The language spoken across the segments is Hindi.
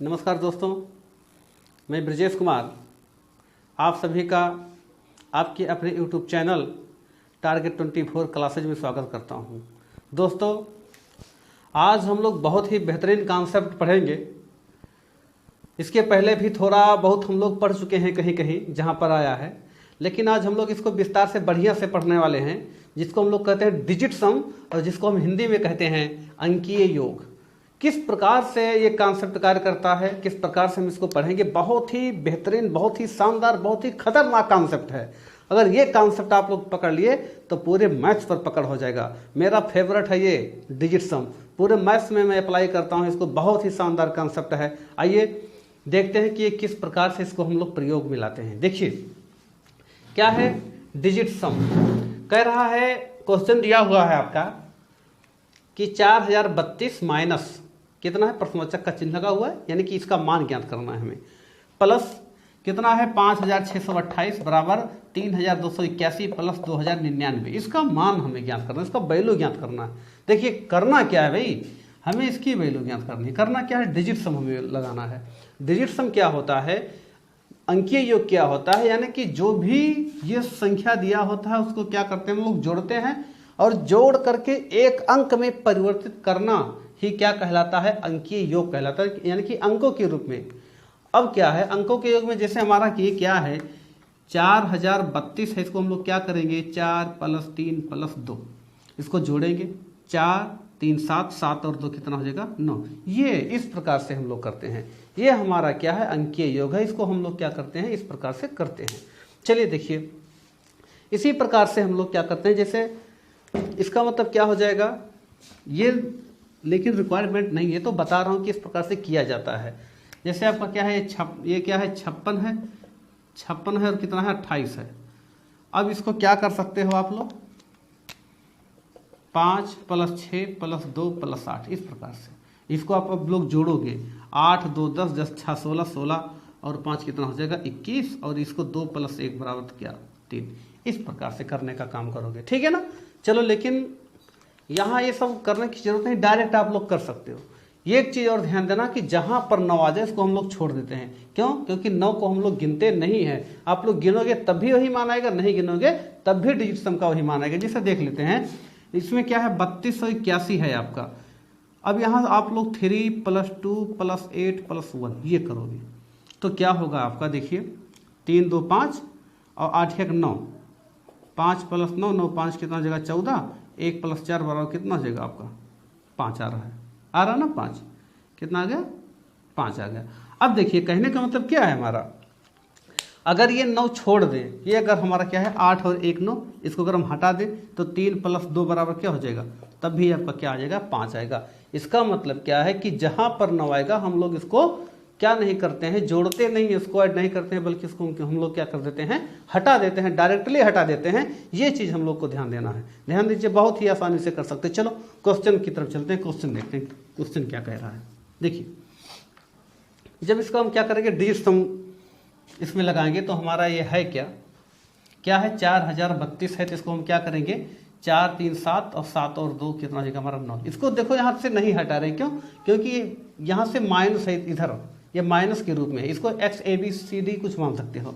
नमस्कार दोस्तों, मैं ब्रजेश कुमार आप सभी का आपके अपने YouTube चैनल टारगेट 24 क्लासेज में स्वागत करता हूं। दोस्तों, आज हम लोग बहुत ही बेहतरीन कॉन्सेप्ट पढ़ेंगे। इसके पहले भी थोड़ा बहुत हम लोग पढ़ चुके हैं कहीं कहीं जहां पर आया है, लेकिन आज हम लोग इसको विस्तार से बढ़िया से पढ़ने वाले हैं, जिसको हम लोग कहते हैं डिजिट सम और जिसको हम हिंदी में कहते हैं अंकीय योग। किस प्रकार से ये कॉन्सेप्ट कार्य करता है, किस प्रकार से हम इसको पढ़ेंगे। बहुत ही बेहतरीन, बहुत ही शानदार, बहुत ही खतरनाक कॉन्सेप्ट है। अगर ये कॉन्सेप्ट आप लोग पकड़ लिए तो पूरे मैथ्स पर पकड़ हो जाएगा। मेरा फेवरेट है ये डिजिट सम, पूरे मैथ्स में मैं अप्लाई करता हूँ इसको। बहुत ही शानदार कॉन्सेप्ट है। आइए देखते हैं कि ये किस प्रकार से इसको हम लोग प्रयोग में लाते हैं। देखिए क्या है डिजिट सम। कह रहा है, क्वेश्चन दिया हुआ है आपका कि 4032 माइनस कितना है, प्रश्नवाचक का चिन्ह लगा हुआ है, यानी कि इसका मान ज्ञात करना है हमें, प्लस कितना है 5628 बराबर 3281 प्लस 2099। इसका मान हमें ज्ञात करना है, इसका वैल्यू ज्ञात करना है। देखिए करना क्या है भाई, हमें इसकी वैल्यू ज्ञात करनी है। करना क्या है, डिजिट सम हमें लगाना है। डिजिट सम क्या होता है, अंकीय योग क्या होता है, यानी कि जो भी ये संख्या दिया होता है उसको क्या करते हैं हम लोग, जोड़ते हैं और जोड़ करके एक अंक में परिवर्तित करना ही क्या कहलाता है, अंकीय योग कहलाता है, यानी कि अंकों के रूप में। अब क्या है अंकों के योग में, जैसे हमारा कि क्या है 4032 है, इसको हम लोग क्या करेंगे 4 + 3 + 2, इसको जोड़ेंगे 4 3 7 7 और 2 कितना हो जाएगा 9। ये इस प्रकार से हम लोग करते हैं। ये हमारा क्या है अंकीय योग है। इसको हम लोग क्या करते हैं, इस प्रकार से करते हैं। चलिए देखिए, इसी प्रकार से हम लोग क्या करते हैं, जैसे इसका मतलब क्या हो जाएगा ये, लेकिन रिक्वायरमेंट नहीं है तो बता रहा हूँ कि इस प्रकार से किया जाता है। जैसे आपका क्या है ये क्या है 56 है, 56 है और कितना है 28 है। अब इसको क्या कर सकते हो आप लोग, 5 + 6 + 2 + 8, इस प्रकार से इसको आप अब लोग जोड़ोगे। 8 2 10 10 6 16 16 और 5 कितना हो जाएगा 21, और इसको 2 + 1 बराबर क्या 3। इस प्रकार से करने का काम करोगे, ठीक है ना। चलो, लेकिन यहाँ ये सब करने की जरूरत नहीं, डायरेक्ट आप लोग कर सकते हो। ये एक चीज़ और ध्यान देना कि जहाँ पर 9 आ जाए इसको हम लोग छोड़ देते हैं। क्यों? क्योंकि 9 को हम लोग गिनते नहीं है। आप लोग गिनोगे तब भी वही मान आएगा, नहीं गिनोगे तब भी डिजिट सम का वही मान आएगा। जिसे देख लेते हैं, इसमें क्या है 3281 है आपका। अब यहाँ आप लोग 3 + 2 + 8 + 1 ये करोगे तो क्या होगा आपका, देखिए 3 2 5 और 8 1 9, 5 + 9 9 5 कितना हो जाएगा 14, 1 + 4 बराबर कितना हो जाएगा आपका 5 आ रहा ना 5 कितना आ गया 5 आ गया। अब देखिए कहने का मतलब क्या है हमारा, अगर ये 9 छोड़ दें, ये अगर हमारा क्या है 8 और 1 9, इसको अगर हम हटा दें तो 3 + 2 बराबर क्या हो जाएगा, तब भी आपका क्या आ जाएगा 5 आएगा। इसका मतलब क्या है कि जहां पर 9 आएगा हम लोग इसको क्या नहीं करते हैं, जोड़ते नहीं, इसको ऐड नहीं करते हैं, बल्कि इसको हम लोग क्या कर देते हैं, हटा देते हैं, डायरेक्टली हटा देते हैं। ये चीज़ हम लोग को ध्यान देना है। ध्यान दीजिए, बहुत ही आसानी से कर सकते हैं। चलो क्वेश्चन की तरफ चलते हैं, क्वेश्चन देखते हैं क्वेश्चन क्या कह रहा है। देखिए जब इसको हम क्या करेंगे डिजिट सम इसमें लगाएंगे तो हमारा ये है क्या है 4032 है, तो इसको हम क्या करेंगे 4 3 7 और 7 और 2 कितना हो जाएगा हमारा 9। इसको देखो यहाँ से नहीं हटा रहे, क्यों? क्योंकि यहाँ से माइनस है, इधर ये माइनस के रूप में है। इसको x a b c d कुछ मान सकते हो,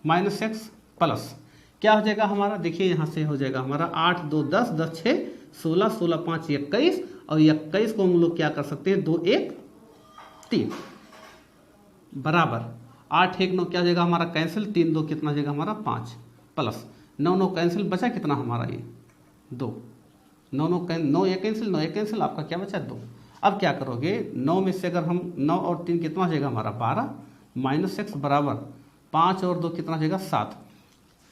-x प्लस क्या हो जाएगा हमारा, देखिए यहाँ से हो जाएगा हमारा 8 2 10 10 6 16 16 5 21, और 21 को हम लोग क्या कर सकते हैं 2 1 3 बराबर 8 1 9 क्या हो जाएगा हमारा कैंसिल, 3 2 कितना हो जाएगा हमारा 5 प्लस 9 9 कैंसिल, बचा कितना हमारा ये 2, 9 9 ये कैंसिल, 9 ये कैंसिल, आपका क्या बचा 2। अब क्या करोगे 9 में से अगर हम 9 और 3 कितना हो जाएगा हमारा 12 -x बराबर 5 और 2 कितना हो जाएगा 7।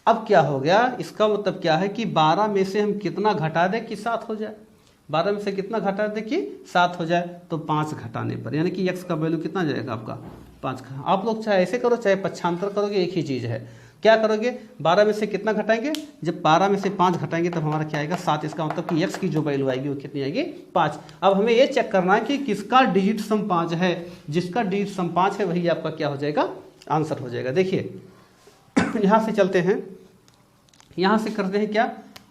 अब क्या हो गया, इसका मतलब क्या है कि 12 में से हम कितना घटा दें कि 7 हो जाए। 12 में से कितना घटा दें कि 7 हो जाए, तो 5 घटाने पर यानी कि x का वैल्यू कितना जाएगा आपका 5। आप लोग चाहे ऐसे करो चाहे पक्षांतर करोगे, एक ही चीज़ है। क्या करोगे 12 में से कितना घटाएंगे, जब 12 में से 5 घटाएंगे तब हमारा क्या आएगा 7। इसका मतलब कि x की जो वैल्यू आएगी वो कितनी आएगी 5। अब हमें ये चेक करना है कि किसका डिजिट सम 5 है। जिसका डिजिट सम 5 है वही आपका क्या हो जाएगा, आंसर हो जाएगा। देखिए यहाँ से चलते हैं, यहाँ से करते हैं क्या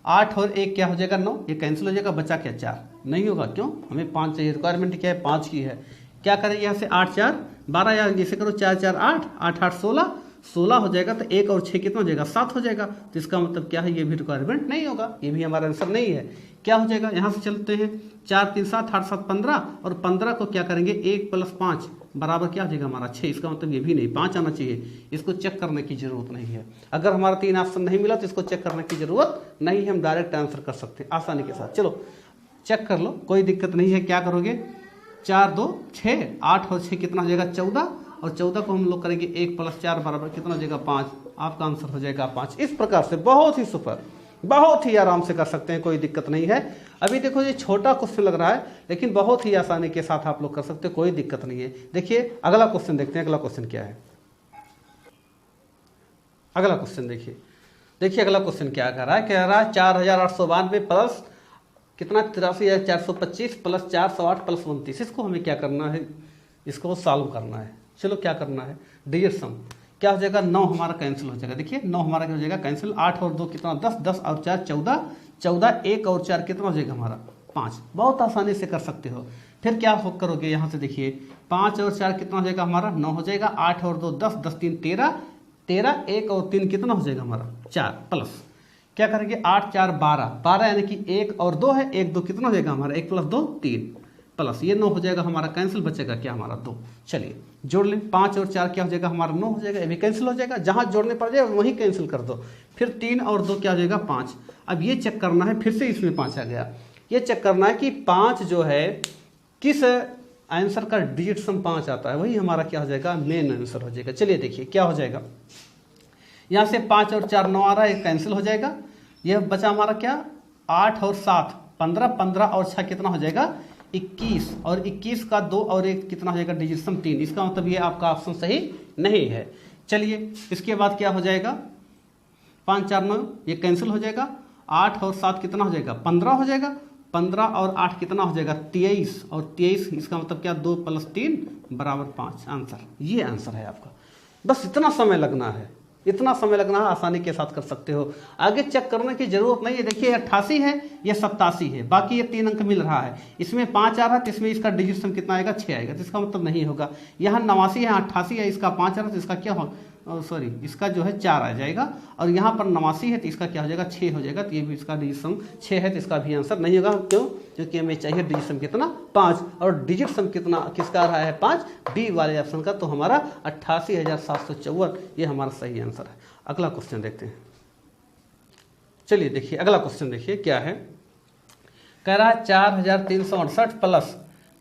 8 और 1 क्या हो जाएगा 9, ये कैंसिल हो जाएगा, बचा क्या 4 नहीं होगा। क्यों, हमें 5 चाहिए, रिक्वायरमेंट क्या है 5 की है। क्या करेंगे यहाँ से 8 4 12, या जैसे करो 4 4 8 8 8 16, 16 हो जाएगा, तो 1 और 6 कितना हो जाएगा 7 हो जाएगा। तो इसका मतलब क्या है, ये भी रिक्वायरमेंट नहीं होगा, ये भी हमारा आंसर नहीं है। क्या हो जाएगा, यहाँ से चलते हैं 4 3 7 8 7 15, और 15 को क्या करेंगे 1 + 5 बराबर क्या हो जाएगा हमारा 6। इसका मतलब ये भी नहीं, 5 आना चाहिए। इसको चेक करने की जरूरत नहीं है। अगर हमारा 3 ऑप्शन नहीं मिला तो इसको चेक करने की जरूरत नहीं है, हम डायरेक्ट आंसर कर सकते हैं आसानी के साथ। चलो चेक कर लो, कोई दिक्कत नहीं है। क्या करोगे, 4 2 6, 8 और 6 कितना हो जाएगा 14, और 14 को हम लोग करेंगे 1 + 4 बराबर कितना हो जाएगा 5। आपका आंसर हो जाएगा 5। इस प्रकार से बहुत ही सुपर, बहुत ही आराम से कर सकते हैं, कोई दिक्कत नहीं है। अभी देखो ये छोटा क्वेश्चन लग रहा है, लेकिन बहुत ही आसानी के साथ आप लोग कर सकते हैं, कोई दिक्कत नहीं है। देखिए अगला क्वेश्चन देखते हैं, अगला क्वेश्चन क्या है। अगला क्वेश्चन देखिए अगला क्वेश्चन क्या कह रहा है, 4892 प्लस कितना 83,425 प्लस 408 प्लस 29। इसको हमें क्या करना है, इसको सॉल्व करना है। चलो क्या करना है, डिजिट सम क्या हो जाएगा, 9 हमारा कैंसिल हो जाएगा। देखिए 9 हमारा क्या हो जाएगा कैंसिल, 8 और 2 कितना 10, 10 और 4 14, 14 1 और 4 कितना हो जाएगा हमारा 5। बहुत आसानी से कर सकते हो। फिर क्या करोगे, यहाँ से देखिए 5 और 4 कितना हो जाएगा हमारा 9 हो जाएगा, 8 और 2 10, 10 3 13, 13 1 और 3 कितना हो जाएगा हमारा 4, प्लस क्या करेंगे 8 4 12, 12 यानी कि 1 और 2 है, 1 2 कितना हो जाएगा हमारा 1 + 2 3, प्लस ये 9 हो जाएगा हमारा, कैंसिल बचेगा क्या हमारा 2। चलिए जोड़ लें, 5 और 4 क्या हो जाएगा हमारा 9 हो जाएगा, ये भी कैंसिल हो जाएगा, जहां जोड़ने पड़ जाए वहीं कैंसिल कर दो। फिर 3 और 2 क्या हो जाएगा 5। अब ये चेक करना है, फिर से इसमें 5 आ गया, ये चेक करना है कि 5 जो है किस आंसर का डिजिट सम 5 आता है, वही हमारा क्या हो जाएगा मेन आंसर हो जाएगा। चलिए देखिए क्या हो जाएगा, यहाँ से 5 और 4 9 आ रहा है, कैंसिल हो जाएगा। यह बचा हमारा क्या 8 और 7 15, 15 और 6 कितना हो जाएगा 21, और 21 का 2 और 1 कितना हो जाएगा डिजिट सम 3। इसका मतलब ये आपका ऑप्शन सही नहीं है। चलिए इसके बाद क्या हो जाएगा 5 4 9 ये कैंसिल हो जाएगा, 8 और 7 कितना हो जाएगा 15 हो जाएगा, 15 और 8 कितना हो जाएगा 23, और 23 इसका मतलब क्या 2 + 3 बराबर 5। आंसर ये आंसर है आपका। बस इतना समय लगना है, इतना समय लगना है, आसानी के साथ कर सकते हो। आगे चेक करने की जरूरत नहीं है। देखिए 88 है, यह 87 है, बाकी ये 3 अंक मिल रहा है, इसमें 5 आ रहा है, तो इसमें इसका डिजिट सम कितना आएगा 6 आएगा, तो इसका मतलब नहीं होगा। यहाँ 89 है, 88 है, इसका 5 आ रहा है, तो इसका क्या हो सॉरी इसका जो है 4 आ जाएगा, और यहाँ पर 89 है तो इसका क्या हो जाएगा 6 हो जाएगा, तो ये भी इसका डिजिट सम 6 है, तो इसका भी आंसर नहीं होगा। क्यों, क्योंकि हमें चाहिए डिजिट सम कितना 5, और डिजिट सम कितना किसका आ रहा है 5, बी वाले ऑप्शन का। तो हमारा 88,754 ये हमारा सही आंसर है। अगला क्वेश्चन देखते हैं। चलिए देखिए अगला क्वेश्चन देखिए क्या है, कह रहा है 4368 प्लस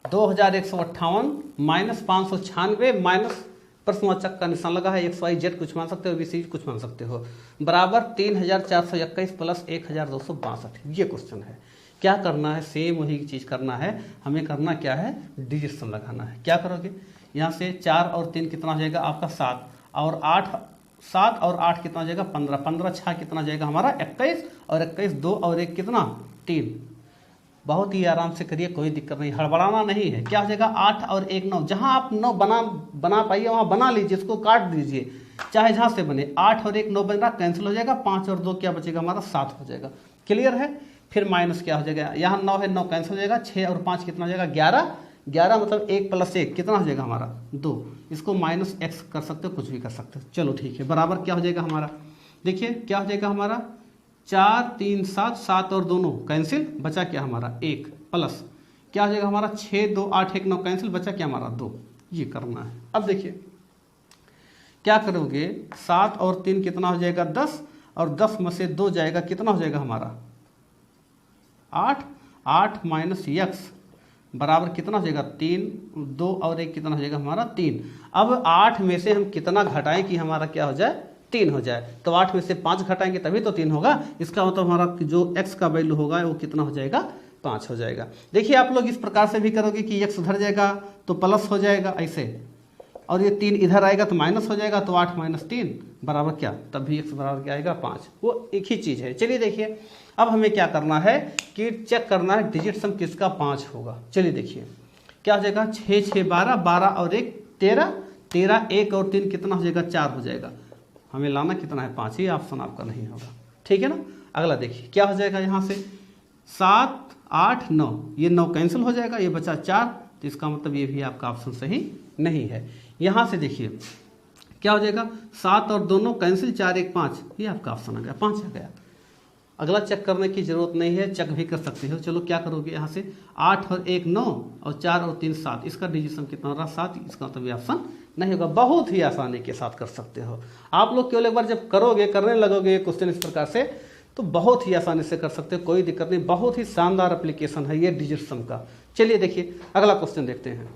2158 माइनस 596 माइनस प्रश्नवाचक का निशान लगा है, XYZ कुछ मान सकते हो, BC कुछ मान सकते हो, बराबर 3421 प्लस 1262। ये क्वेश्चन है। क्या करना है, सेम वही चीज करना है, हमें करना क्या है डिजिट सम लगाना है। क्या करोगे, यहाँ से 4 और 3 कितना हो जाएगा आपका 7, और 8 7 और 8 कितना हो जाएगा 15, 15 6 कितना हो जाएगा हमारा 21, और 21 2 और 1 कितना 3। बहुत ही आराम से करिए, कोई दिक्कत नहीं, हड़बड़ाना नहीं है। क्या हो जाएगा 8 और 1 9, जहां आप 9 बना पाइए वहां बना लीजिए, इसको काट दीजिए, चाहे जहां से बने। 8 और 1 9 बन रहा, कैंसिल हो जाएगा, 5 और 2 क्या बचेगा हमारा 7 हो जाएगा। क्लियर है। फिर माइनस क्या हो जाएगा, यहाँ 9 है, 9 कैंसिल हो जाएगा, 6 और 5 कितना हो जाएगा 11, 11 मतलब 1 + 1 कितना हो जाएगा हमारा 2। इसको माइनस x कर सकते हो, कुछ भी कर सकते हो। चलो ठीक है, बराबर क्या हो जाएगा हमारा, देखिए क्या हो जाएगा हमारा 4 3 7, 7 और 2 9 कैंसिल, बचा क्या हमारा 1, प्लस क्या हो जाएगा हमारा 6 2 8 1 9 कैंसिल, बचा क्या हमारा 2। ये करना है। अब देखिए क्या करोगे, 7 और 3 कितना हो जाएगा 10, और 10 में से 2 जाएगा कितना हो जाएगा हमारा 8, 8 माइनस x बराबर कितना हो जाएगा 3, 2 और 1 कितना हो जाएगा हमारा 3। अब 8 में से हम कितना घटाएं कि हमारा क्या हो जाए 3 हो जाए, तो 8 में से 5 घटाएंगे तभी तो 3 होगा। इसका मतलब हमारा जो x का वैल्यू होगा वो कितना हो जाएगा 5 हो जाएगा। देखिए आप लोग इस प्रकार से भी करोगे कि x उधर जाएगा तो प्लस हो जाएगा ऐसे, और ये 3 इधर आएगा तो माइनस हो जाएगा, तो 8 - 3 बराबर क्या, तब भी x बराबर क्या आएगा 5। वो एक ही चीज़ है। चलिए देखिए अब हमें क्या करना है कि चेक करना है डिजिट सम किसका 5 होगा। चलिए देखिए क्या हो जाएगा 6 6 12, 12 और 1 13, 13 1 और 3 कितना हो जाएगा 4 हो जाएगा। हमें लाना कितना है 5, ही ऑप्शन आपका नहीं होगा, ठीक है ना। अगला देखिए क्या हो जाएगा, यहाँ से 7 8 9, ये 9 कैंसिल हो जाएगा, ये बचा 4, तो इसका मतलब ये भी आपका ऑप्शन सही नहीं है। यहाँ से देखिए क्या हो जाएगा, 7 और दोनों कैंसिल, 4 1 5, ये आपका ऑप्शन आ गया, 5 आ गया। अगला चेक करने की जरूरत नहीं है, चेक भी कर सकते हो। चलो क्या करोगे, यहाँ से 8 और 1 9 और 4 और 3 7, इसका डिजिट सम कितना हो रहा है 7, इसका मतलब ये ऑप्शन नहीं होगा। बहुत ही आसानी के साथ कर सकते हो आप लोग, केवल एक बार जब करोगे, करने लगोगे क्वेश्चन इस प्रकार से, तो बहुत ही आसानी से कर सकते हो, कोई दिक्कत नहीं। बहुत ही शानदार एप्लीकेशन है ये डिजिट सम का। चलिए देखिए अगला क्वेश्चन देखते हैं।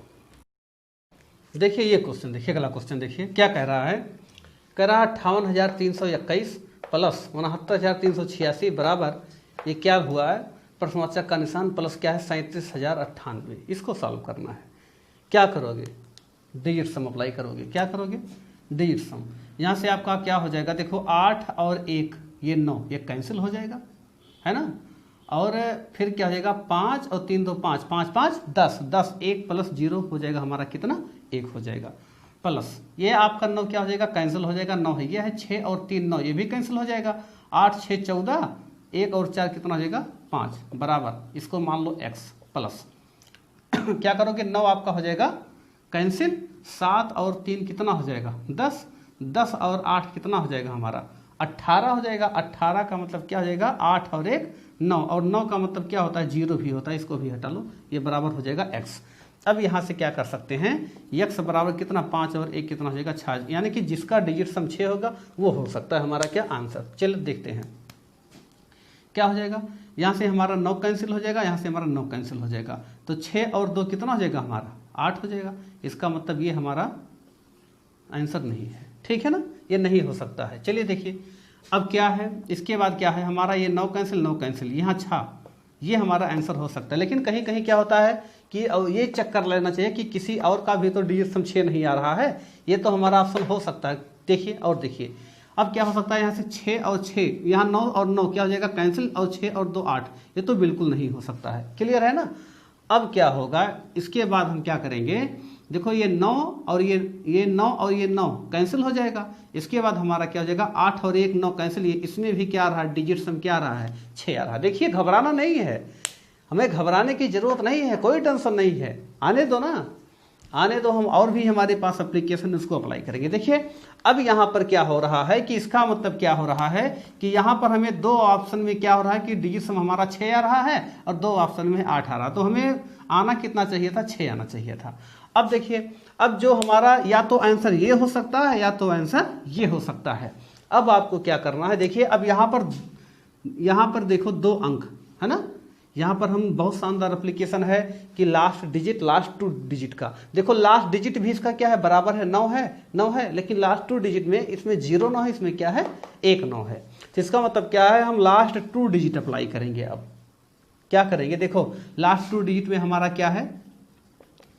देखिए ये क्वेश्चन देखिए, अगला क्वेश्चन देखिए क्या कह रहा है। कह रहा है 58,321 प्लस 69,386 बराबर, ये क्या हुआ है, प्रश्नवाचक का निशान प्लस क्या है 37,098। इसको सॉल्व करना है। क्या करोगे, डिजिट सम अप्लाई करोगे। क्या करोगे, डिजिट सम। यहाँ से आपका क्या हो जाएगा, देखो 8 और 1 ये 9, ये कैंसिल हो जाएगा, है ना। और फिर क्या हो जाएगा, 5 और 3 2 5, 5 5 10, 10 1 प्लस 0 हो जाएगा हमारा कितना, 1 हो जाएगा। प्लस ये आपका 9 क्या हो जाएगा, कैंसिल हो जाएगा, 9 है, ये है 6 और 3 9, ये भी कैंसिल हो जाएगा। 8 6 14, 1 और 4 कितना हो जाएगा 5, बराबर इसको मान लो x प्लस क्या करोगे, 9 आपका हो जाएगा कैंसिल, 7 और 3 कितना हो जाएगा 10, 10 और 8 कितना हो जाएगा हमारा 18 हो जाएगा। 18 का मतलब क्या हो जाएगा, 8 और 1 9, और 9 का मतलब क्या होता है, 0 भी होता है, इसको भी हटा लो, ये बराबर हो जाएगा x। अब यहाँ से क्या कर सकते हैं, x बराबर कितना 5 और 1 कितना हो जाएगा 6, यानी कि जिसका डिजिट सम 6 होगा वो हो सकता है हमारा क्या आंसर। चलो देखते हैं क्या हो जाएगा। यहाँ से हमारा 9 कैंसिल हो जाएगा, यहाँ से हमारा 9 कैंसिल हो जाएगा, तो 6 और 2 कितना हो जाएगा हमारा 8 हो जाएगा। इसका मतलब ये हमारा आंसर नहीं है, ठीक है ना, ये नहीं हो सकता है। चलिए देखिए अब क्या है, इसके बाद क्या है हमारा, ये 9 कैंसिल 9 कैंसिल, यहाँ 6, ये हमारा आंसर हो सकता है। लेकिन कहीं कहीं क्या होता है कि ये चेक कर लेना चाहिए कि किसी और का भी तो डिजिट सम 6 नहीं आ रहा है, ये तो हमारा ऑप्शन हो सकता है। देखिए और देखिए अब क्या हो सकता है, यहाँ से 6 और 6, यहाँ 9 और 9 क्या हो जाएगा कैंसिल, और 6 और 2 8, ये तो बिल्कुल नहीं हो सकता है। क्लियर है ना। अब क्या होगा, इसके बाद हम क्या करेंगे, देखो ये 9 और ये 9 और ये 9 कैंसिल हो जाएगा। इसके बाद हमारा क्या हो जाएगा, 8 और 1 9 कैंसिल, ये इसमें भी क्या आ रहा है, डिजिट सम क्या आ रहा है 6 आ रहा है। देखिए घबराना नहीं है, हमें घबराने की जरूरत नहीं है, कोई टेंशन नहीं है, आने दो ना, आने दो, हम और भी हमारे पास एप्लीकेशन उसको अप्लाई करेंगे। देखिए अब यहाँ पर क्या हो रहा है कि इसका मतलब क्या हो रहा है कि यहाँ पर हमें 2 ऑप्शन में क्या हो रहा है कि डिजिट सम हमारा 6 आ रहा है और 2 ऑप्शन में 8 आ रहा है, तो हमें आना कितना चाहिए था, 6 आना चाहिए था। अब देखिए अब जो हमारा या तो आंसर ये हो सकता है या तो आंसर ये हो सकता है। अब आपको क्या करना है, देखिए अब यहाँ पर देखो 2 अंक है ना, यहाँ पर हम बहुत शानदार एप्लीकेशन है कि लास्ट 2 डिजिट का, देखो लास्ट डिजिट भी इसका क्या है, बराबर है 9 है, लेकिन लास्ट 2 डिजिट में इसमें 0 9 है, इसमें क्या है 1 9 है। तो इसका मतलब क्या है, हम लास्ट 2 डिजिट अप्लाई करेंगे। अब क्या करेंगे, देखो लास्ट 2 डिजिट में हमारा क्या है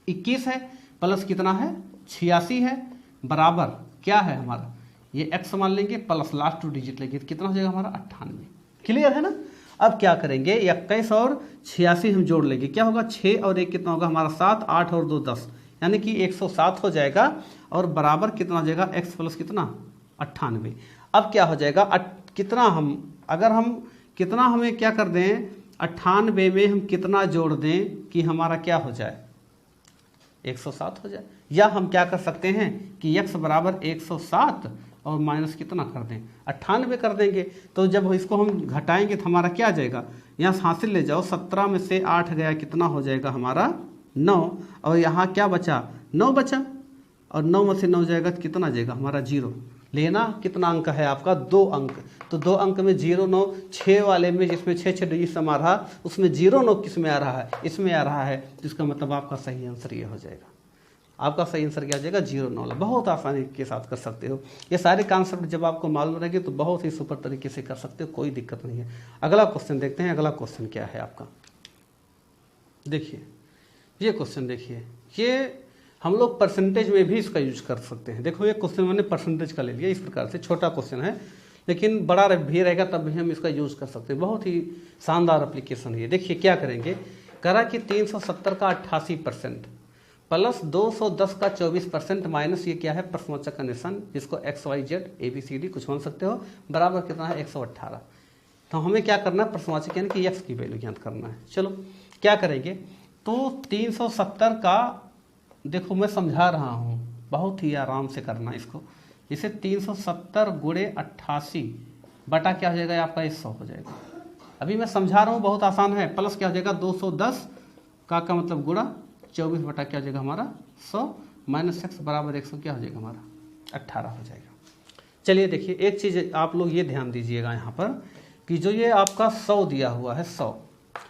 21 है, प्लस कितना है 86 है, बराबर क्या है हमारा ये x मान लेंगे, प्लस लास्ट 2 डिजिट लेंगे, कितना हो जाएगा हमारा 98। क्लियर है ना। अब क्या करेंगे, 21 और 86 हम जोड़ लेंगे, क्या होगा 6 और 1 कितना होगा हमारा 7, 8 और 2 10, यानी कि 107 हो जाएगा, और बराबर कितना हो जाएगा x प्लस कितना 98। अब क्या हो जाएगा, कितना हम अगर हम कितना हमें क्या कर दें, 98 में हम कितना जोड़ दें कि हमारा क्या हो जाए 107 हो जाए, या हम क्या कर सकते हैं कि x बराबर 107 और माइनस कितना कर दें 98 कर देंगे। तो जब इसको हम घटाएंगे तो हमारा क्या आ जाएगा, यहाँ हासिल ले जाओ, 17 में से 8 गया, कितना हो जाएगा हमारा 9, और यहाँ क्या बचा 9 बचा, और 9 में से 9 जाएगा तो कितना जाएगा हमारा 0। लेना कितना अंक है आपका 2 अंक, तो 2 अंक में 0 9, 6 वाले में जिसमें 6 डिजिट सम आ रहा उसमें 0 9 किस में आ रहा है, इसमें आ रहा है, जिसका मतलब आपका सही आंसर ये हो जाएगा। आपका सही आंसर क्या हो जाएगा 0 9। बहुत आसानी के साथ कर सकते हो, ये सारे कॉन्सेप्ट जब आपको मालूम रहेंगे तो बहुत ही सुपर तरीके से कर सकते हो, कोई दिक्कत नहीं है। अगला क्वेश्चन देखते हैं, अगला क्वेश्चन क्या है आपका, देखिए ये क्वेश्चन देखिए, ये हम लोग परसेंटेज में भी इसका यूज कर सकते हैं। देखो ये क्वेश्चन मैंने परसेंटेज का ले लिया, इस प्रकार से छोटा क्वेश्चन है लेकिन बड़ा भी रहेगा तब भी हम इसका यूज कर सकते हैं, बहुत ही शानदार एप्लीकेशन है। देखिए क्या करेंगे, करा कि 370 का 88% प्लस 210 का 24% माइनस ये क्या है प्रश्नवाचक का निशान, जिसको XYZ ABCD कुछ मान सकते हो, बराबर कितना है 118। तो हमें क्या करना है प्रश्नवाचक यानी कि x की वैल्यू ज्ञात करना है। चलो क्या करेंगे, तो 370 का देखो मैं समझा रहा हूँ, बहुत ही आराम से करना इसको। जैसे 370 गुणे 88 बटा क्या हो जाएगा आपका 100 हो जाएगा। अभी मैं समझा रहा हूँ, बहुत आसान है। प्लस क्या हो जाएगा 210 का मतलब गुणा 24 बटा क्या हो जाएगा हमारा 100 माइनस x बराबर 100 क्या हो जाएगा हमारा 18 हो जाएगा। चलिए देखिए एक चीज़ आप लोग ये ध्यान दीजिएगा यहाँ पर कि जो ये आपका 100 दिया हुआ है 100,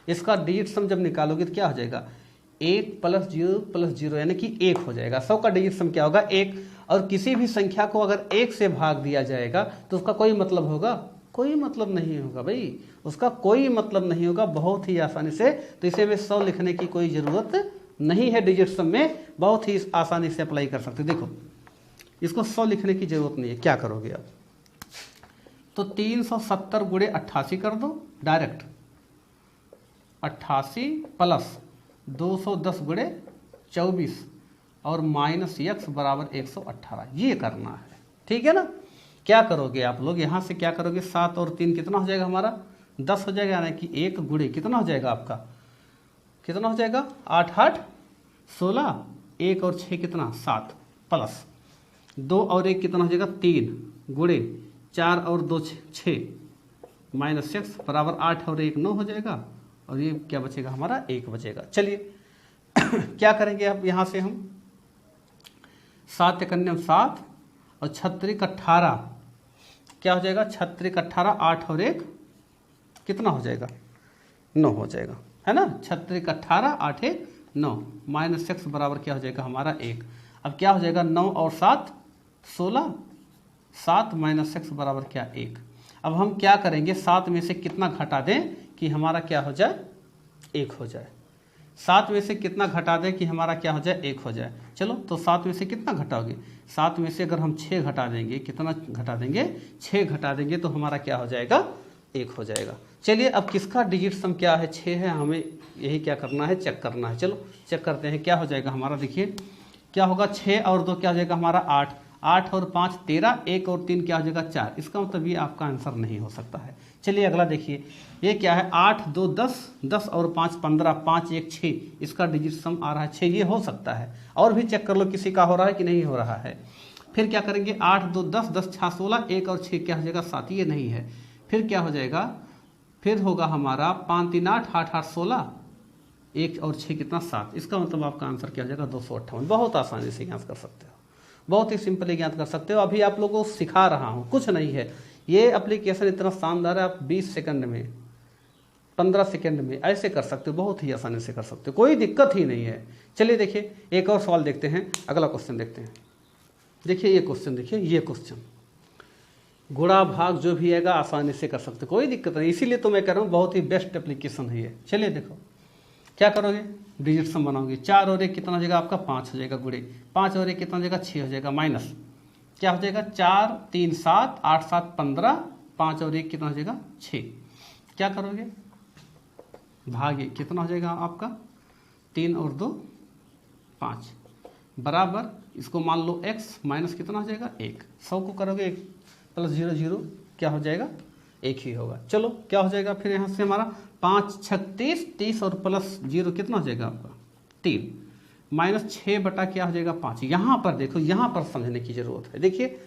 इसका डिजिट सम जब निकालोगे तो क्या हो जाएगा 1 + 0 यानी कि 1 हो जाएगा। 100 का डिजिट सम क्या होगा 1। और किसी भी संख्या को अगर 1 से भाग दिया जाएगा तो उसका कोई मतलब होगा, कोई मतलब नहीं होगा भाई, उसका कोई मतलब नहीं होगा। बहुत ही आसानी से, तो इसे में 100 लिखने की कोई ज़रूरत नहीं है, डिजिट सम में बहुत ही आसानी से अप्लाई कर सकते। देखो इसको 100 लिखने की जरूरत नहीं है, क्या करोगे आप, तो 370 गुणे 88 कर दो डायरेक्ट, 88 प्लस 210 गुणे 24 और माइनस x बराबर 118, ये करना है, ठीक है ना। क्या करोगे आप लोग यहाँ से, क्या करोगे 7 और 3 कितना हो जाएगा हमारा 10 हो जाएगा, यानी कि 1 गुणे कितना हो जाएगा आपका, कितना हो जाएगा 8 8 16, 1 और 6 कितना 7, प्लस 2 और 1 कितना हो जाएगा 3 गुणे 4 और 2 6 माइनस x बराबर 8 और 1 9 हो जाएगा, और ये क्या बचेगा हमारा 1 बचेगा। चलिए क्या करेंगे अब यहाँ से हम 7 एकन्यम 7 और 36 18 क्या हो जाएगा 36 18 8 और 1 कितना हो जाएगा 9 हो जाएगा, है ना। 36 18 8 1 9 माइनस x बराबर क्या हो जाएगा हमारा 1। अब क्या हो जाएगा 9 और 7 16, 7 माइनस x बराबर क्या 1। अब हम क्या करेंगे 7 में से कितना घटा दें कि हमारा क्या हो जाए 1 हो जाए। 7 में से कितना घटा दें कि हमारा क्या हो जाए 1 हो जाए। चलो तो 7 में से कितना घटाओगे, 7 में से अगर हम 6 घटा देंगे, कितना घटा देंगे 6 घटा देंगे तो हमारा क्या हो जाएगा 1 हो जाएगा। चलिए अब किसका डिजिट सम क्या है 6 है, हमें यही क्या करना है चेक करना है। चलो चेक करते हैं क्या हो जाएगा हमारा। देखिए क्या होगा 6 और 2 क्या हो जाएगा हमारा 8, 8 और 5 13, 1 और 3 क्या हो जाएगा 4। इसका मतलब ये आपका आंसर नहीं हो सकता है। चलिए अगला देखिए ये क्या है 8 2 10, 10 और 5 15, 5 1 6, इसका डिजिट सम आ रहा है 6, ये हो सकता है। और भी चेक कर लो किसी का हो रहा है कि नहीं हो रहा है। फिर क्या करेंगे 8 2 10, 10 6 16, 1 और 6 क्या हो जाएगा 7, ये नहीं है। फिर क्या हो जाएगा, फिर होगा हमारा 5 3 8 8 8 16, 1 और 6 कितना 7। इसका मतलब आपका आंसर क्या हो जाएगा 258। बहुत आसानी से ज्ञात कर सकते हो, बहुत ही सिंपली ज्ञात कर सकते हो। अभी आप लोगों को सिखा रहा हूँ, कुछ नहीं है। ये एप्लीकेशन इतना शानदार है, आप 20 सेकंड में 15 सेकंड में ऐसे कर सकते हो, बहुत ही आसानी से कर सकते हो, कोई दिक्कत ही नहीं है। चलिए देखिए एक और सवाल देखते हैं, अगला क्वेश्चन देखते हैं। देखिए ये क्वेश्चन, देखिए ये क्वेश्चन गुणा भाग जो भी आएगा आसानी से कर सकते हो, कोई दिक्कत नहीं। इसीलिए तो मैं कह रहा हूँ बहुत ही बेस्ट एप्लीकेशन है ये। चलिए देखो क्या करोगे, डिजिट सम बनाओगे। 4 और 1 कितना हो जाएगा आपका 5 हो जाएगा, गुणे 5 और 1 कितना हो जाएगा 6 हो जाएगा, माइनस क्या हो जाएगा 4 3 7 8 7 15, 5 और 1 कितना हो जाएगा 6। क्या करोगे भागे कितना हो जाएगा आपका 3 और 2 5 बराबर, इसको मान लो x माइनस कितना हो जाएगा 1। 100 को करोगे 1 प्लस 0 0 क्या हो जाएगा 1 ही होगा। चलो क्या हो जाएगा फिर यहाँ से हमारा 5 36 30 और प्लस 0 कितना हो जाएगा आपका 3, माइनस 6 बटा क्या हो जाएगा 5। यहाँ पर देखो, यहाँ पर समझने की जरूरत है। देखिए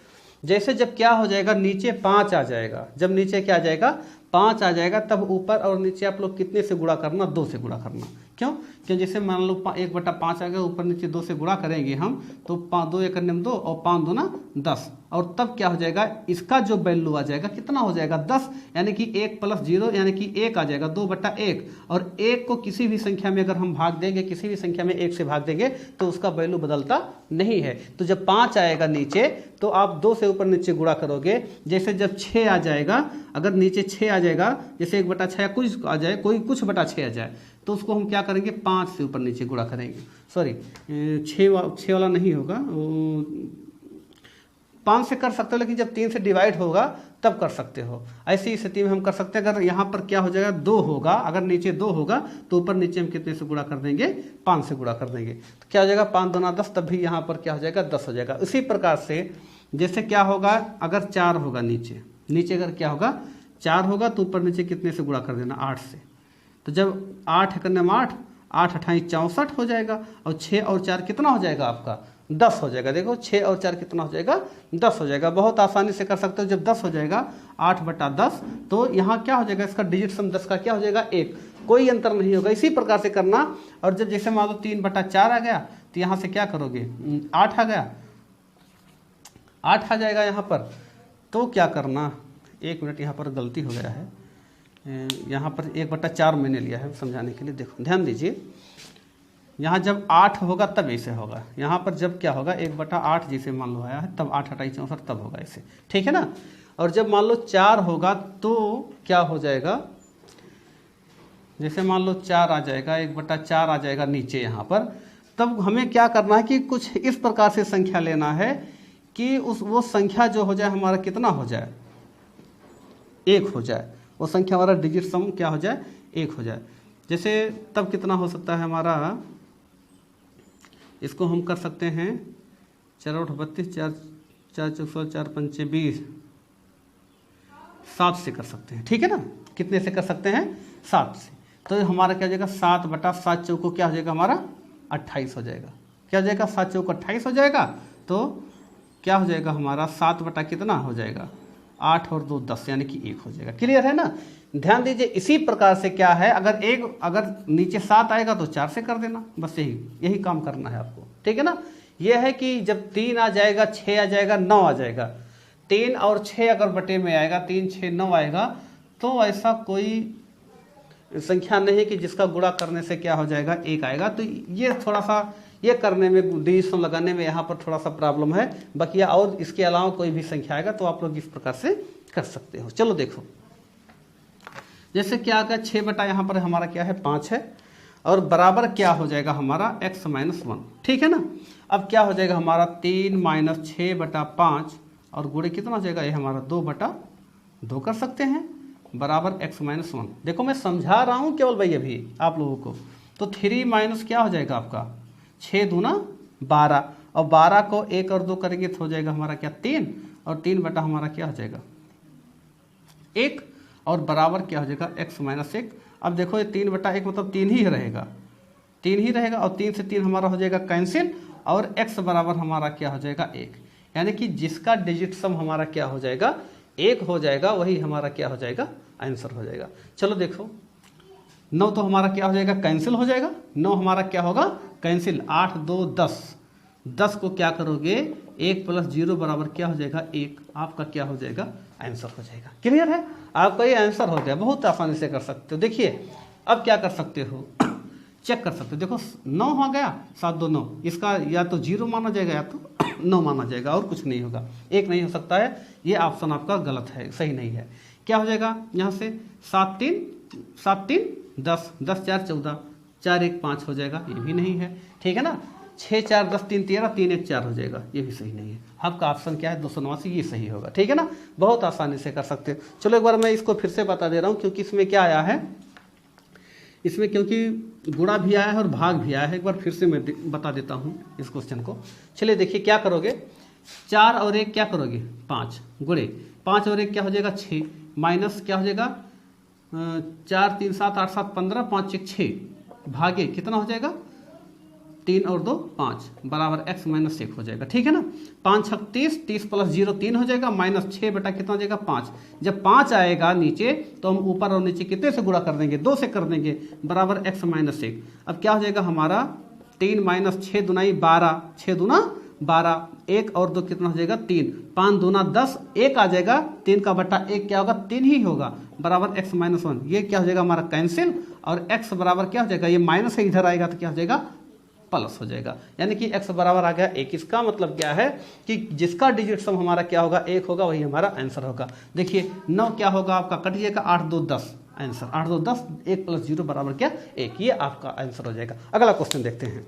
जैसे जब क्या हो जाएगा नीचे 5 आ जाएगा, जब नीचे क्या आ जाएगा 5 आ जाएगा, तब ऊपर और नीचे आप लोग कितने से गुणा करना 2 से गुणा करना। क्यों, क्यों जैसे मान लो 1 बटा 5 आ गया, ऊपर नीचे 2 से गुणा करेंगे हम तो 2 1 2 और 5 2 ना 10, और तब क्या हो जाएगा इसका जो वैल्यू आ जाएगा कितना हो जाएगा 10, यानी कि 1 प्लस 0 यानी कि 1 आ जाएगा 2 बटा 1। और 1 को किसी भी संख्या में अगर हम भाग देंगे, किसी भी संख्या में 1 से भाग देंगे तो उसका वैल्यू बदलता नहीं है। तो जब 5 आएगा नीचे तो आप 2 से ऊपर नीचे गुणा करोगे। जैसे जब 6 आ जाएगा, अगर नीचे 6 आ जाएगा, जैसे 1 बटा 6 कुछ आ जाए, कोई कुछ बटा 6 आ जाए, तो उसको हम क्या करेंगे 5 से ऊपर नीचे गुणा करेंगे। सॉरी 6 वाला नहीं होगा, 5 से कर सकते हो, लेकिन जब 3 से डिवाइड होगा तब कर सकते हो। ऐसी स्थिति में हम कर सकते हैं। अगर यहाँ पर क्या हो जाएगा 2 होगा, अगर नीचे 2 होगा तो ऊपर नीचे हम कितने से गुणा कर देंगे 5 से गुणा कर देंगे, तो क्या हो जाएगा 5 2 10, तब भी यहाँ पर क्या हो जाएगा 10 हो जाएगा। इसी प्रकार से जैसे क्या होगा अगर 4 होगा नीचे, नीचे अगर क्या होगा 4 होगा तो ऊपर नीचे कितने से गुणा कर देना 8 से। तो जब 8 करने में 8 8 अट्ठाई 64 हो जाएगा, और 6 और 4 कितना हो जाएगा आपका 10 हो जाएगा। देखो 6 और 4 कितना हो जाएगा 10 हो जाएगा। बहुत आसानी से कर सकते हो। जब 10 हो जाएगा 8/10, तो यहाँ क्या हो जाएगा, इसका डिजिट सम 10 का क्या हो जाएगा 1, कोई अंतर नहीं होगा। इसी प्रकार से करना। और जब जैसे मान लो 3/4 आ गया, तो यहाँ से क्या करोगे 8 आ गया, 8 आ जाएगा यहाँ पर। तो क्या करना, 1 मिनट, यहाँ पर गलती हो गया है, यहाँ पर 1/4 मैंने लिया है समझाने के लिए। देखो ध्यान दीजिए, यहाँ जब 8 होगा तब ऐसे होगा, यहाँ पर जब क्या होगा 1/8 जैसे मान लो आया है, तब 8 अट्ठाई 64 तब होगा ऐसे, ठीक है ना। और जब मान लो 4 होगा तो क्या हो जाएगा, जैसे मान लो 4 आ जाएगा, 1/4 आ जाएगा नीचे यहाँ पर। तब हमें क्या करना है कि कुछ इस प्रकार से संख्या लेना है कि वो संख्या जो हो जाए हमारा कितना हो जाए 1 हो जाए, वो संख्या हमारा डिजिट सम क्या हो जाए 1 हो जाए। जैसे तब कितना हो सकता है हमारा, इसको हम कर सकते हैं 4 8 32, 4 4 4 4 5 20, 7 से कर सकते हैं, ठीक है ना। कितने से कर सकते हैं 7 से। तो हमारा क्या हो जाएगा 7/7 चौको क्या हो जाएगा हमारा 28 हो जाएगा। क्या हो जाएगा 7 चौको 28 हो जाएगा। तो क्या हो जाएगा हमारा 7 कितना हो जाएगा 8 और 2 10, यानी कि 1 हो जाएगा। क्लियर है ना। ध्यान दीजिए, इसी प्रकार से क्या है, अगर नीचे 7 आएगा तो 4 से कर देना, बस यही काम करना है आपको, ठीक है ना। यह है कि जब 3 आ जाएगा, 6 आ जाएगा, 9 आ जाएगा, 3 और 6 अगर बटे में आएगा, 3 6 9 आएगा, तो ऐसा कोई संख्या नहीं है कि जिसका गुणा करने से क्या हो जाएगा 1 आएगा। तो ये थोड़ा सा ये करने में, डिजिट सम लगाने में यहाँ पर थोड़ा सा प्रॉब्लम है। बाकी और इसके अलावा कोई भी संख्या आएगा तो आप लोग इस प्रकार से कर सकते हो। चलो देखो, जैसे क्या आ गया 6 यहाँ पर हमारा क्या है 5 है, और बराबर क्या हो जाएगा हमारा x - 1, ठीक है ना। अब क्या हो जाएगा हमारा 3 - 6/5, और गुणे कितना हो जाएगा ये हमारा 2/2 कर सकते हैं, बराबर x - 1। देखो मैं समझा रहा हूँ केवल भाई अभी आप लोगों को। तो 3 माइनस क्या हो जाएगा आपका 6 दूना 12, और 12 को 1 और 2 करेंगे तो हो जाएगा हमारा क्या 3, और 3 हमारा क्या हो जाएगा 1, और बराबर क्या हो जाएगा x - 1। अब देखो ये 3/1 मतलब 3 ही रहेगा, 3 ही रहेगा, और 3 से 3 हमारा हो जाएगा कैंसिल, और x बराबर हमारा क्या हो जाएगा 1। यानी कि जिसका डिजिट सम हमारा क्या हो जाएगा 1 हो जाएगा, वही हमारा क्या हो जाएगा आंसर हो जाएगा। चलो देखो 9 तो हमारा क्या हो जाएगा कैंसिल हो जाएगा, 9 हमारा क्या होगा कैंसिल, 8 2 10, 10 को क्या करोगे 1 + 0 बराबर क्या हो जाएगा 1, आपका क्या हो जाएगा आंसर हो जाएगा। क्लियर है, आपका ये आंसर हो गया। बहुत आसानी से कर सकते हो। देखिए अब क्या कर सकते हो, चेक कर सकते हो। देखो 9 हो गया, 7 2 9, इसका या तो 0 माना जाएगा या तो 9 माना जाएगा, और कुछ नहीं होगा, 1 नहीं हो सकता है। ये ऑप्शन आपका गलत है, सही नहीं है। क्या हो जाएगा यहाँ से 7 3 10, 10 4 14, 4 1 5 हो जाएगा, ये भी नहीं है, ठीक है ना। 6 4 10 3 13, 3 1 4 हो जाएगा, ये भी सही नहीं है। आपका ऑप्शन क्या है 289, ये सही होगा, ठीक है ना। बहुत आसानी से कर सकते हो। चलो एक बार मैं इसको फिर से बता दे रहा हूँ, क्योंकि इसमें क्या आया है, इसमें क्योंकि गुणा भी आया है और भाग भी आया है। एक बार फिर से मैं बता देता हूँ इस क्वेश्चन को। चलिए देखिए क्या करोगे, 4 और 1 क्या करोगे 5, गुणे 5 और 1 क्या हो जाएगा 6, माइनस क्या हो जाएगा 4 3 7 8 7 15, 5 1 6, भागे कितना हो जाएगा 3 और 2 5, बराबर x - 1 हो जाएगा, ठीक है ना। 5 6 30, 30 + 0 3 हो जाएगा, माइनस 6 बटा कितना हो जाएगा 5। जब 5 आएगा नीचे तो हम ऊपर और नीचे कितने से गुणा कर देंगे 2 से कर देंगे, बराबर x - 1। अब क्या हो जाएगा हमारा 3 - 6 दूनाई 12, 6 दूना 12, 1 और 2 कितना हो जाएगा 3, 5 दूना 10, 1 आ जाएगा, 3 का बटा 1 क्या होगा 3 ही होगा, बराबर x - 1। ये क्या हो जाएगा हमारा कैंसिल, और x बराबर क्या हो जाएगा, ये माइनस है इधर आएगा तो क्या हो जाएगा प्लस हो जाएगा, यानी कि x बराबर आ गया 1। इसका मतलब क्या है कि जिसका डिजिट सम हमारा क्या होगा 1 होगा, वही हमारा आंसर होगा। देखिए 9 क्या होगा आपका कट जाएगा, 8 2 10 आंसर, 8 2 10, 1 + 0 बराबर क्या 1, ये आपका आंसर हो जाएगा। अगला क्वेश्चन देखते हैं।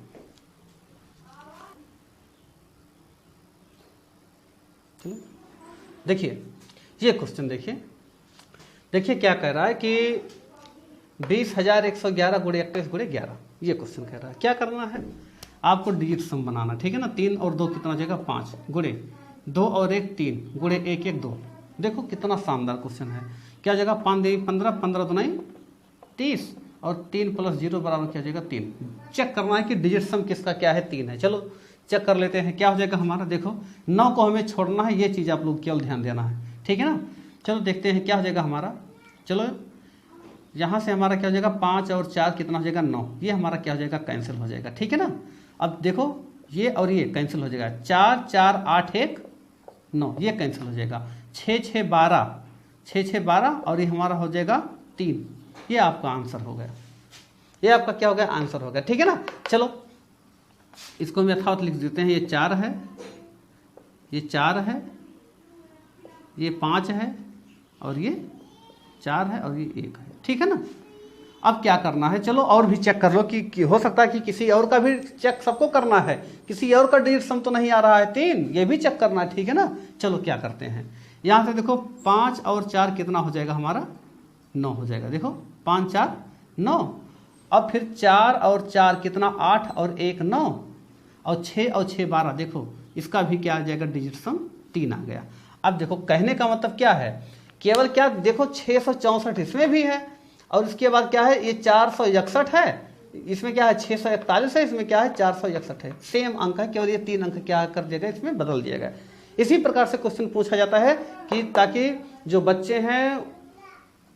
देखिए ये क्वेश्चन देखिए क्या कह रहा है कि 20,111 गुणे 21 गुणे 11, ये क्वेश्चन कह रहा है। क्या करना है आपको डिजिट सम बनाना, ठीक है ना। 3 और 2 कितना हो जाएगा 5, गुणे 2 और 1 3, गुणे 1 1 2। देखो कितना शानदार क्वेश्चन है। क्या हो जाएगा 5 2 15, 15 2 30, और 3 प्लस 0 बराबर क्या हो जाएगा 3। चेक करना है कि डिजिट सम किसका क्या है 3 है। चलो चेक कर लेते हैं क्या हो जाएगा हमारा। देखो 9 को हमें छोड़ना है, ये चीज़ आप लोग केवल ध्यान देना है, ठीक है ना। चलो देखते हैं क्या हो जाएगा हमारा। चलो यहाँ से हमारा क्या हो जाएगा 5 और 4 कितना हो जाएगा 9, ये हमारा क्या हो जाएगा कैंसिल हो जाएगा, ठीक है ना। अब देखो ये और ये कैंसिल हो जाएगा, 4 4 8 1 9 ये कैंसिल हो जाएगा, 6 6 12 6 6 12 और ये हमारा हो जाएगा 3। ये आपका आंसर हो गया, ये आपका क्या हो गया आंसर हो गया, ठीक है ना। चलो इसको हम यथावत लिख देते हैं। ये 4 है, ये 4 है, ये 5 है और ये 4 है और ये 1 है, ठीक है ना। अब क्या करना है, चलो और भी चेक कर लो कि हो सकता है कि किसी और का भी चेक सबको करना है, किसी और का डिजिट सम तो नहीं आ रहा है 3, ये भी चेक करना है, ठीक है ना। चलो क्या करते हैं, यहाँ से देखो 5 और 4 कितना हो जाएगा हमारा 9 हो जाएगा। देखो 5 4 9, अब फिर 4 और 4 कितना 8 और 1 9 और 6 और 6 12, देखो इसका भी क्या आ जाएगा डिजिट सम 3 आ गया। अब देखो कहने का मतलब क्या है, केवल क्या देखो 664 इसमें भी है और इसके बाद क्या है ये 461 है, इसमें क्या है 641 है, इसमें क्या है 461 है, सेम अंक है, केवल ये 3 अंक क्या कर दिया गया इसमें बदल दिया गया। इसी प्रकार से क्वेश्चन पूछा जाता है कि ताकि जो बच्चे हैं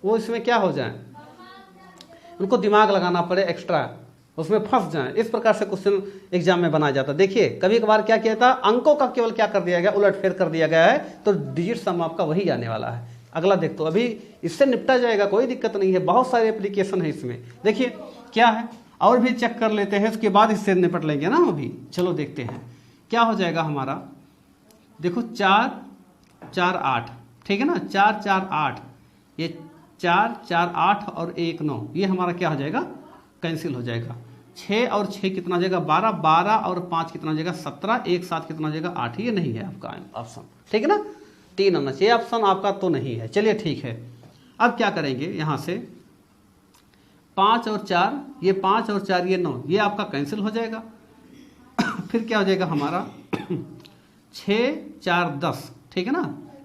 वो इसमें क्या हो जाए, उनको दिमाग लगाना पड़े एक्स्ट्रा, उसमें फंस जाएं, इस प्रकार से क्वेश्चन एग्जाम में बनाया जाता है। देखिए कभी कभार क्या किया था, अंकों का केवल क्या कर दिया गया उलटफेर कर दिया गया है, तो डिजिट सम आपका वही आने वाला है। अगला देख तो अभी इससे निपटा जाएगा, कोई दिक्कत नहीं है, बहुत सारे एप्लीकेशन है इसमें। देखिए क्या है और भी चेक कर लेते हैं, उसके बाद इससे निपट लेंगे ना अभी। चलो देखते हैं क्या हो जाएगा हमारा। देखो 4 4 8, ठीक है ना, 4 4 8, ये 4 4 8 और 1 9, ये हमारा क्या हो जाएगा कैंसिल हो जाएगा। 6 और 6 कितना हो जाएगा 12, 12 और 5 कितना हो जाएगा 17, 1 7 कितना हो जाएगा 8, ये नहीं है आपका ऑप्शन, ठीक है ना। 3 आना चाहिए, ऑप्शन आपका तो नहीं है। चलिए ठीक है, अब क्या करेंगे यहाँ से 5 और 4, ये 5 और 4 ये 9, ये आपका कैंसिल हो जाएगा। फिर क्या हो जाएगा हमारा 6 4 10, ठीक है ना,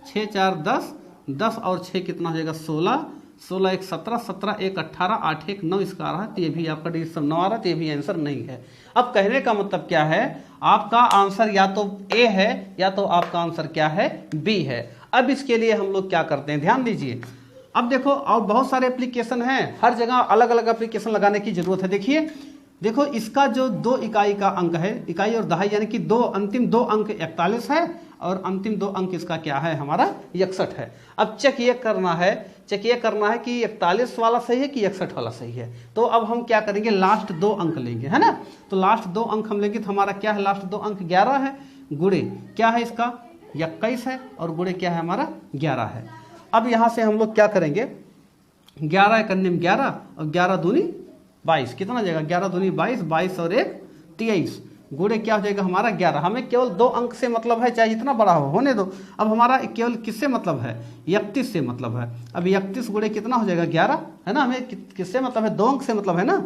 6 4 10, 10 और 6 कितना हो जाएगा 16, 16 1 17, 17 1 18, 8 1 9 इसका आ रहा है, तो ये भी आपका डिजिट सम 9 आ रहा है, तो ये भी आंसर नहीं है। अब कहने का मतलब क्या है, आपका आंसर या तो ए है या तो आपका आंसर क्या है बी है। अब इसके लिए हम लोग क्या करते हैं ध्यान दीजिए। अब देखो और बहुत सारे एप्लीकेशन हैं, हर जगह अलग अलग एप्लीकेशन लगाने की जरूरत है। देखिए देखो इसका जो 2 इकाई का अंक है, इकाई और दहाई यानी कि अंतिम दो अंक 41 है और अंतिम 2 अंक इसका क्या है हमारा 61 है। अब चेक ये करना है कि 41 वाला सही है कि 61 वाला सही है। तो अब हम क्या करेंगे, लास्ट 2 अंक लेंगे, है ना। तो लास्ट 2 अंक हम लेंगे, तो हमारा क्या है लास्ट 2 अंक 11 है, गुणे क्या है इसका 21 है और गुणे क्या है हमारा 11 है। अब यहाँ से हम लोग क्या करेंगे, 11 एक अन्य 11 और 11 दूनी 22, कितना हो जाएगा 11 दूनी 22, 22 और 1 23, गुणे क्या हो जाएगा हमारा 11। हमें केवल 2 अंक से मतलब है, चाहे जितना बड़ा हो होने दो। अब हमारा केवल किससे मतलब है 31 से मतलब है। अब 31 गुणे कितना हो जाएगा 11, है ना, हमें किससे मतलब है 2 अंक से मतलब है ना।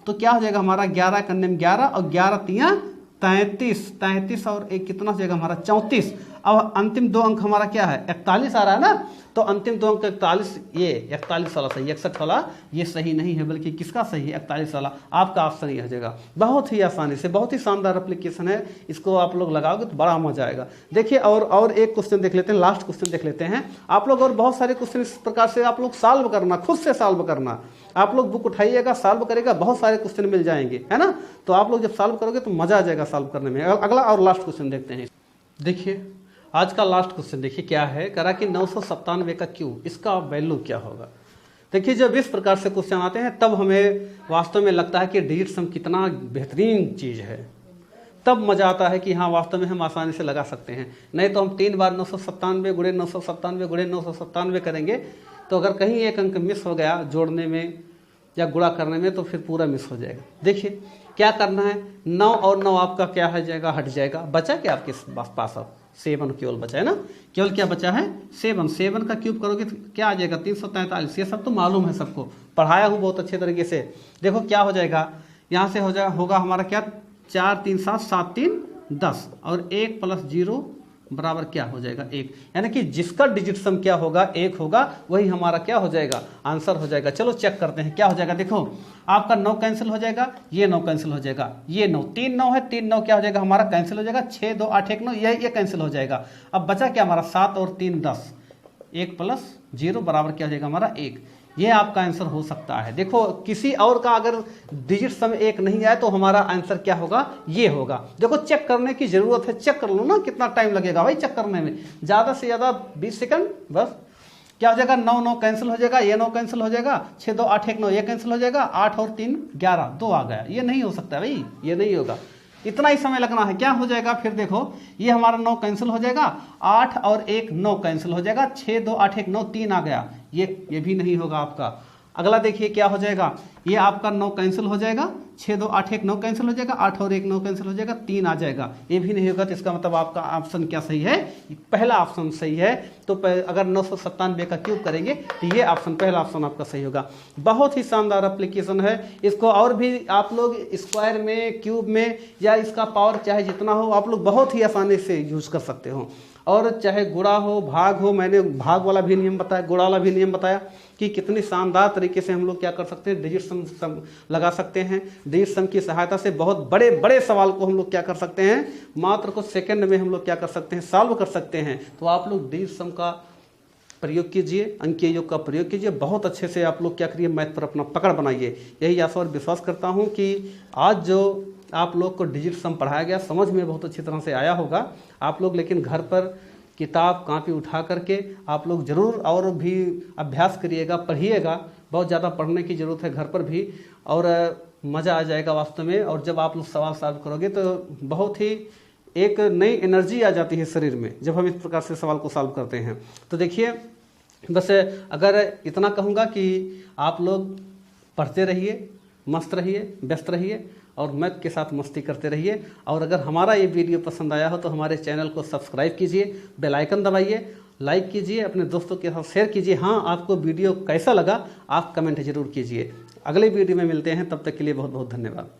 तो क्या हो जाएगा हमारा 11 कन्ने में 11 और 11 तिया 33, 33 और 1 कितना हो जाएगा हमारा 34। अब अंतिम 2 अंक हमारा क्या है 41 आ रहा है ना, तो अंतिम 2 अंक 41, ये 41 वाला सही, 61 वाला ये सही नहीं है, बल्कि किसका सही है 41 वाला। आपका ऑप्शन ये हो जाएगा। बहुत ही आसानी से, बहुत ही शानदार एप्लीकेशन है, इसको आप लोग लगाओगे तो बड़ा मजा आएगा। देखिए और एक क्वेश्चन देख लेते हैं, लास्ट क्वेश्चन देख लेते हैं। आप लोग और बहुत सारे क्वेश्चन इस प्रकार से आप लोग सॉल्व करना, खुद से सॉल्व करना। आप लोग बुक उठाइएगा, सॉल्व करेगा, बहुत सारे क्वेश्चन मिल जाएंगे, है ना। तो आप लोग जब सॉल्व करोगे तो मजा आ जाएगा सॉल्व करने में। अगला और लास्ट क्वेश्चन देखते हैं। देखिए आज का लास्ट क्वेश्चन देखिए क्या है, करा कि 997 का क्यूब, इसका वैल्यू क्या होगा। देखिए जब इस प्रकार से क्वेश्चन आते हैं तब हमें वास्तव में लगता है कि डिजिट सम कितना बेहतरीन चीज़ है, तब मजा आता है कि हाँ वास्तव में हम आसानी से लगा सकते हैं। नहीं तो हम 3 बार 997 गुणे 997 गुणे 997 करेंगे, तो अगर कहीं एक अंक मिस हो गया जोड़ने में या गुणा करने में तो फिर पूरा मिस हो जाएगा। देखिए क्या करना है, 9 और 9 आपका क्या हो जाएगा, हट जाएगा। बचा क्या आपके पास अब 7 केवल बचा है ना, केवल क्या बचा है 7 का क्यूब करोगे तो क्या आ जाएगा 343। ये सब तो मालूम है सबको, पढ़ाया हूँ बहुत अच्छे तरीके से। देखो क्या हो जाएगा, यहाँ से होगा हमारा क्या 4 3 7 7 3 10 और 1 + 0 बराबर क्या हो जाएगा 1। यानी कि जिसका डिजिट सम क्या होगा 1 होगा, वही हमारा क्या हो जाएगा आंसर हो जाएगा। चलो चेक करते हैं क्या हो जाएगा। देखो आपका 9 कैंसिल हो जाएगा, ये 9 कैंसिल हो जाएगा, ये 9, 3 9 है, 3 9 क्या हो जाएगा हमारा कैंसिल हो जाएगा, 6 2 8 1 9 ये कैंसिल हो जाएगा। अब बचा क्या हमारा 7 और 3 10, 1 प्लस 0 बराबर क्या हो जाएगा हमारा 1। ये आपका आंसर हो सकता है। देखो किसी और का अगर डिजिट सम 1 नहीं आए तो हमारा आंसर क्या होगा, ये होगा। देखो चेक करने की जरूरत है, चेक कर लो ना कितना टाइम लगेगा भाई चेक करने में, ज़्यादा से ज़्यादा 20 सेकंड बस। क्या हो जाएगा 9 9 कैंसिल हो जाएगा, ये 9 कैंसिल हो जाएगा, 6 2 8 1 9 ये कैंसिल हो जाएगा, 8 और 3 11 2 आ गया। ये नहीं हो सकता भाई, ये नहीं होगा, इतना ही समय लगना है। क्या हो जाएगा फिर देखो, ये हमारा 9 कैंसिल हो जाएगा, 8 और 1 9 कैंसिल हो जाएगा, 6 2 8 1 9 3 आ गया, ये भी नहीं होगा आपका। अगला देखिए क्या हो जाएगा, ये आपका 9 कैंसिल हो जाएगा, 6 2 8 1 9 कैंसिल हो जाएगा, 8 और 1 9 कैंसिल हो जाएगा, 3 आ जाएगा, ये भी नहीं होगा। तो इसका मतलब आपका ऑप्शन क्या सही है, पहला ऑप्शन सही है। तो अगर 997 का क्यूब करेंगे तो ये ऑप्शन पहला ऑप्शन आपका सही होगा। बहुत ही शानदार एप्लीकेशन है, इसको और भी आप लोग स्क्वायर में, क्यूब में या इसका पावर चाहे जितना हो आप लोग बहुत ही आसानी से यूज कर सकते हो। और चाहे गुणा हो भाग हो, मैंने भाग वाला भी नियम बताया, गुणा वाला भी नियम बताया कि कितनी शानदार तरीके से हम लोग क्या कर सकते हैं, डिजिट सम लगा सकते हैं। डिजिट सम की सहायता से बहुत बड़े बड़े सवाल को हम लोग क्या कर सकते हैं, मात्र कुछ सेकंड में हम लोग क्या कर सकते हैं, सॉल्व कर सकते हैं। तो आप लोग डिजिट सम का प्रयोग कीजिए, अंकीय योग का प्रयोग कीजिए, बहुत अच्छे से आप लोग क्या करिए, मैथ पर अपना पकड़ बनाइए। यही आशा और विश्वास करता हूँ कि आज जो आप लोग को डिजिट सम पढ़ाया गया समझ में बहुत अच्छी तरह से आया होगा। आप लोग लेकिन घर पर किताब कापी उठा करके आप लोग ज़रूर और भी अभ्यास करिएगा, पढ़िएगा। बहुत ज़्यादा पढ़ने की ज़रूरत है घर पर भी, और मज़ा आ जाएगा वास्तव में। और जब आप लोग सवाल सॉल्व करोगे तो बहुत ही एक नई एनर्जी आ जाती है शरीर में जब हम इस प्रकार से सवाल को सॉल्व करते हैं। तो देखिए बस अगर इतना कहूँगा कि आप लोग पढ़ते रहिए, मस्त रहिए, व्यस्त रहिए और मैथ के साथ मस्ती करते रहिए। और अगर हमारा ये वीडियो पसंद आया हो तो हमारे चैनल को सब्सक्राइब कीजिए, बेल आइकन दबाइए, लाइक कीजिए, अपने दोस्तों के साथ शेयर कीजिए। हाँ, आपको वीडियो कैसा लगा आप कमेंट जरूर कीजिए। अगले वीडियो में मिलते हैं, तब तक के लिए बहुत बहुत धन्यवाद।